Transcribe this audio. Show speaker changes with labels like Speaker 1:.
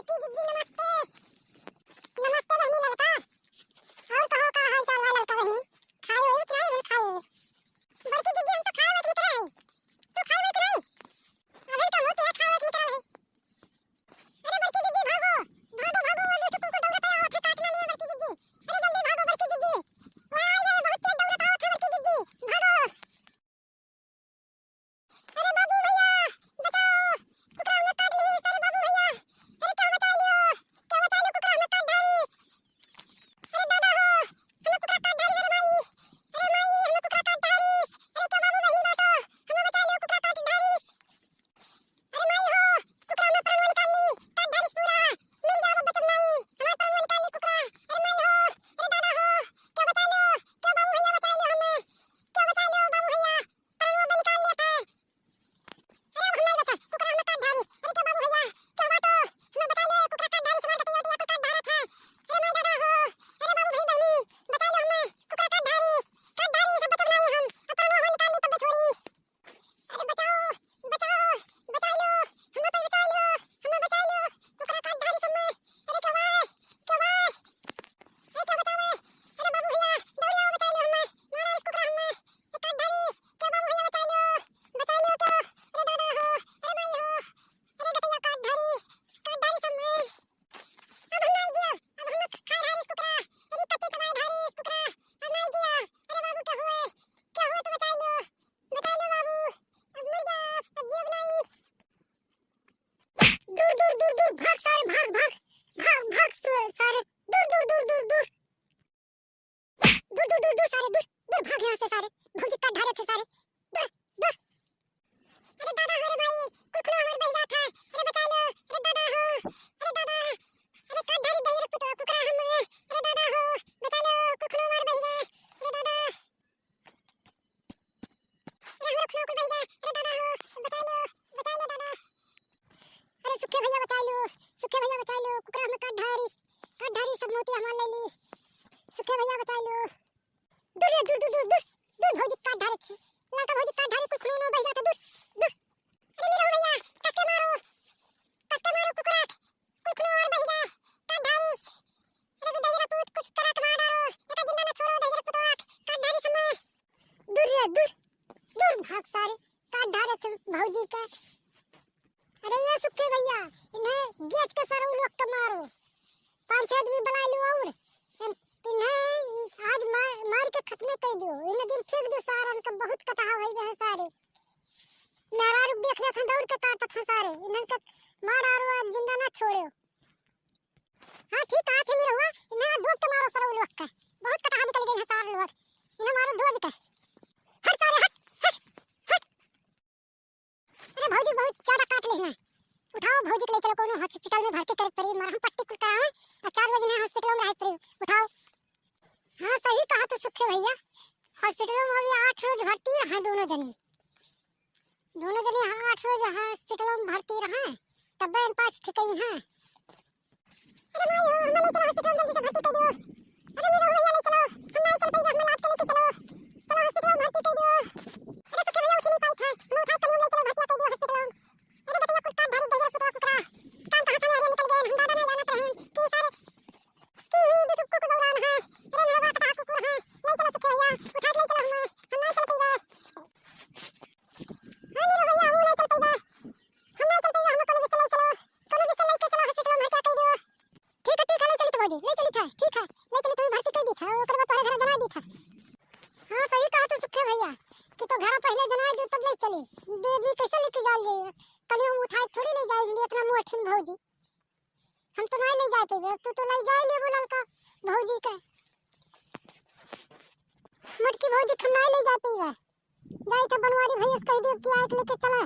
Speaker 1: बड़की दीदी नमस्ते। नमस्ते बहनी ललका। और कहो का हाल चाल है ललका बहनी? खाए हो कि नहीं खाए हो? बड़की दीदी हम तो खाए हुए निकल रहे हैं। तो खाए हुए कि नहीं? अभी तो होते हैं खाए हुए निकल रहे हैं। अरे बड़की दीदी भागो भागो भागो, वो जो चुप्पू को दौड़ता है वो थे काटना नहीं है बड़की दीदी। अरे जल्दी भागो बड़की दीदी, वहाँ आ रहे बहुत तेज दौड़ता है बड़की दीदी, भागो। अरे बाबू भैया बचाओ, कुकरा हमने काट ली। अरे बाबू भैया, अरे क्या बचा लियो, क्या बचा लियो, कुकरा हमने काट डाली। अरे दादा हो, हमें कुकरा काट डाली। अरे माई, अरे माई हमें कुकरा काट डाली। अरे क्या बाबू बहनी बाटो, हमें बचा लियो, कुकरा काट डाली। अरे माई हो, कुकरा हमने प्राण निकाल ली, काट डाली पूरा। मिल जाओ बचत नहीं, हमारे प्राण निकाल ली कुकरा। अरे माई हो, अरे दादा हो, क्या बचा लियो, क्या बाबू भैया बचा लियो हमें, क्या बचा लियो बाबू भैया, प्राण वो निकाल लिया था। अरे अब हमारे बचा, कुकरा हमने काट डाली। अरे क्या बाबू भैया, क्या बात हो, हमें बचा लियो, कुकरा काट डाली, समार कटिया उटिया को काट डाला था। अरे माई दादा हो, अरे बाबू भाई बहनी बचा लो हमें, कुकरा काट डाली सब बचत नहीं हम, अपन वो निकाल ली तब छोड़ी। अरे बचाओ बचाओ, बचा लो हमें, तो बचा लो हमें, बचा लो, कुकरा काट डाली सब में। अरे क्या भाई, क्या भाई, अरे क्या बचावे, अरे बाबू भैया दौड़ियो बचा लो हमें, मारा इस कुकरा हमें, ये काट डाली। क्या बाबू भैया बचा लो क्या, अरे दादा हो, अरे माई हो, अरे गटिया काट डाली सब में। अब हम नहीं जियो, अब हम खा रहा इस कुकरा, अरे कच्चे चबाई धारी इस कुकरा, अब नहीं जियो। अरे बाबू क्या हुए तो बचा लो बाबू, अब मर जा, अब जियो नहीं। दूर दूर दूर दूर भाग सारे, भाग भाग भाग भाग सारे, दूर दूर दूर दूर दूर दूर दूर दूर दूर सारे, दूर दूर भाग यहाँ से सारे, भौजी काट धारे थे सारे, दूर दूर। अरे दादा हो, अरे भाई कुलकुलो हमारे बह रहा था, अरे बचा लो, अरे दादा हो, अरे दादा, अरे काट धारी दही रे पुतवा कुकरा हमें, अरे दादा हो बचा लो, कुलकुलो हमारे बह रहे, अरे दादा, अरे हमारे खुलो को बह रहे, अरे दादा हो बचा लो दादा। अरे सुखे भैया बचा लो, सुखे भैया बचा लो, कुकरा हमें काट धारी सब मोती हमार ले ली, सुखे भैया बचा लो। दूर दूर दूर दूर दूर दूर भौजी काट धारे थे, लड़का भौजी काट धारे कुछ खुलो बह जाता, दूर दूर। अरे मेरे भैया कसके मारो कुकरा, कुछ खुलो और बह गए, काट धारी। अरे दहिरा पूत कुछ करा के मार डालो, एका जिंदा न छोड़ो दहिरा पुतवा, काट धारी सब में। दूर दूर दूर भाग सारे, काट धारे थे भौजी का। अरे ये सुखे भैया इन्हें गेच के सर उलोक के मारो, 5-6 आदमी बुला लो और इन्हें आज मार के खत्म कर दो, इन्हें दिन फेंक दो सारा, इनका बहुत कटाव हो गए हैं सारे। मेरा रुक देख रहे थे दौड़ के काटत थे सारे, इन्हें के मार आरो आज जिंदा ना छोड़ो। हाँ ठीक है नहीं हुआ, इन्हें धोख के मारो सर उलोक का, बहुत कटाव निकल गए हैं सारे लोग, इन्हें मारो धोख के, हट सारे हट हट हट। अरे भौजी बहुत ज्यादा काट लेना, उठाओ भौजी को ले चलो कोनो हॉस्पिटल में भर्ती करे पड़ी, मरहम पट्टी कुल करावे और 4 बजे ने हॉस्पिटल में रह पड़ी, उठाओ। हाँ सही कहा तो सुखे भैया, हॉस्पिटल में अभी 8 रोज भर्ती रहा दोनों जनी 8 रोज हॉस्पिटल में भर्ती रहा, तब 5 ठीक ही हैं। अरे माई हो हमें ले चलो हॉस्पिटल में, जल्दी से भर्ती कर दो। अरे मेरे भैया ले चलो, हम नहीं चल पाएंगे, हमें लाद के लेके चलो हॉस्पिटल में भर्ती कर दो। अरे सुखे भैया उठ नहीं पाई था, हम उठा के ले चलो भर्ती कर दो हॉस्पिटल में। अरे बेटा कुछ काट धारी दहिरा पुतवा कुकरा, काम कहां से निकल गए, हम दादा नहीं जानते हैं कि सारे की दुटुक्को को दौड़ाना है। अरे नलवा कटा कुकुर है, ले चलो सुखे भैया, उठा के ले चलो, हम नहीं चल पाएंगे। हाँ मेरे भैया हम नहीं चल पाएंगे, हम नहीं चल पाएंगे, हमें कोनो विषय ले चलो, कोनो विषय लेके चलो हॉस्पिटल में भर्ती कर दो। ठीक है ले चली तो भौजी, ले चली था, ठीक है ले चली, तुम्हें भर्ती कर दी था, ओकर बाद तोहरे घर जना दी था। हाँ सही कहा तो सुखे भैया कि तो घर पहले जना दे तब ले चली, दे कैसे लेके जा ले, कल हम उठाए थोड़ी ले जाएंगे इतना मोठिन भौजी, हम तो नहीं ले जा पाएंगे, तू तो ले जाए ले बोलल का भौजी का, मोटकी भौजी हम नहीं ले जा पाएंगे, जाए तो बनवारी भैया कह दे कि आके लेके चला।